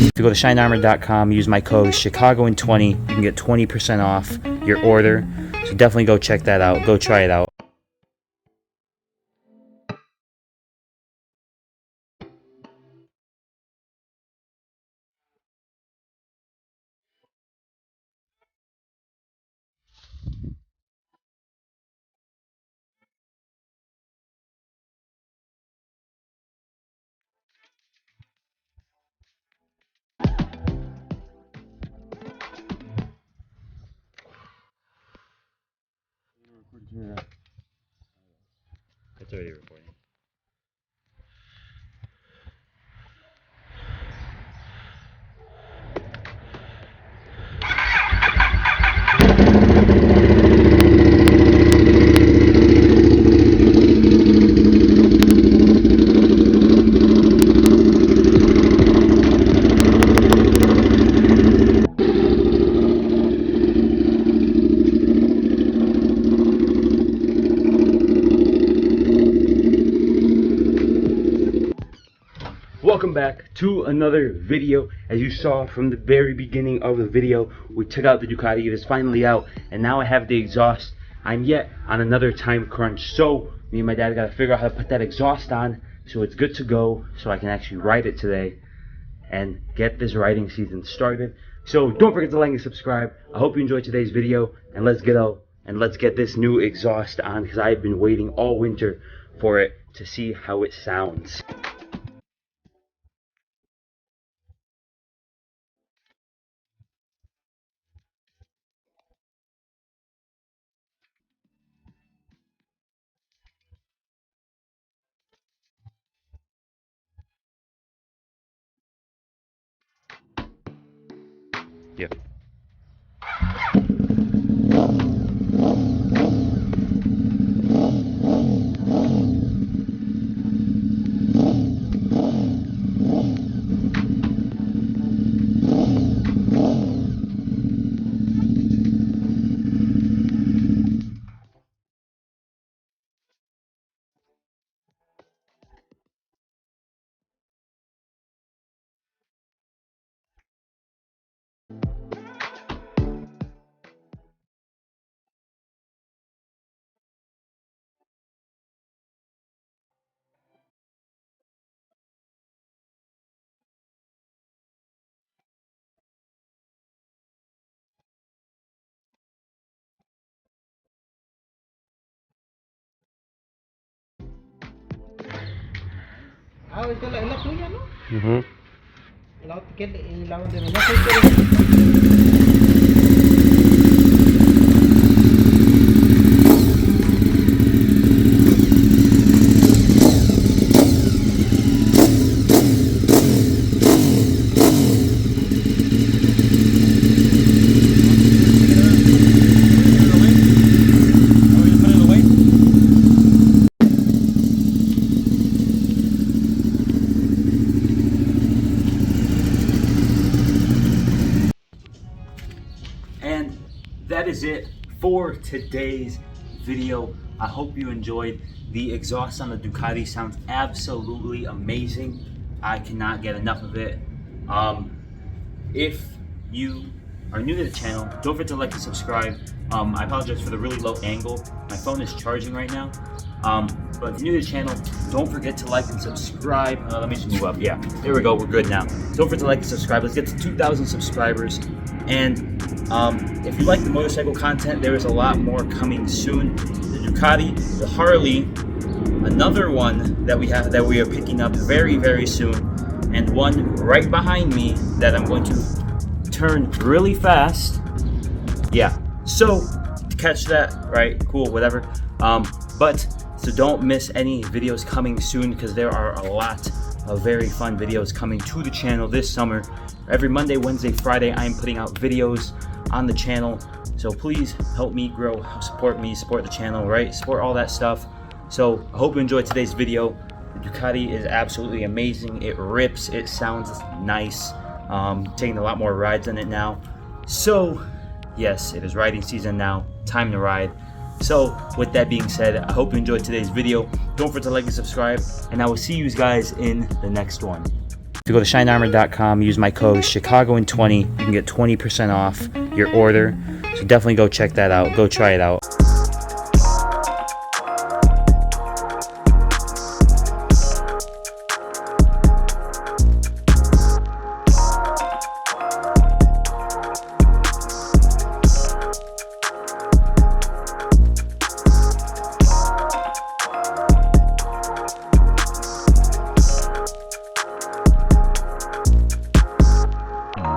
If you go to shinearmor.com, use my code Chicagoan20, you can get 20% off your order. So definitely go check that out. Go try it out. It's already recording. Welcome back to another video. As you saw from the very beginning of the video, we took out the Ducati. It is finally out, and now I have the exhaust. I'm yet on another time crunch, so me and my dad got to figure out how to put that exhaust on so it's good to go, so I can actually ride it today and get this riding season started. So don't forget to like and subscribe. I hope you enjoyed today's video, and let's get out and let's get this new exhaust on, because I've been waiting all winter for it to see how it sounds. Yeah. Ah, esta es la tuya, ¿no? Mm-hmm. La otra, y la donde venía. And that is it for today's video. I hope you enjoyed. The exhaust on the Ducati sounds absolutely amazing. I cannot get enough of it. If you are new to the channel, don't forget to like and subscribe. I apologize for the really low angle. My phone is charging right now. But if you're new to the channel, don't forget to like and subscribe. Let me just move up. Yeah, there we go. We're good now. Don't forget to like and subscribe. Let's get to 2,000 subscribers. And if you like the motorcycle content, there is a lot more coming soon. The Ducati, the Harley, another one that we are picking up very, very soon, and one right behind me that I'm going to turn really fast. Yeah, so to catch that, right? Cool, whatever. So don't miss any videos coming soon, because there are a lot of very fun videos coming to the channel this summer. Every Monday, Wednesday, Friday, I'm putting out videos on the channel. So please help me grow, support me, support the channel, right? Support all that stuff. So I hope you enjoyed today's video. The Ducati is absolutely amazing. It rips, it sounds nice. Taking a lot more rides in it now. So yes, it is riding season now. Time to ride. So with that being said, I hope you enjoyed today's video. Don't forget to like and subscribe, and I will see you guys in the next one. If you go to shinearmor.com, use my code Chicagoan20, you can get 20% off your order. So definitely go check that out. Go try it out.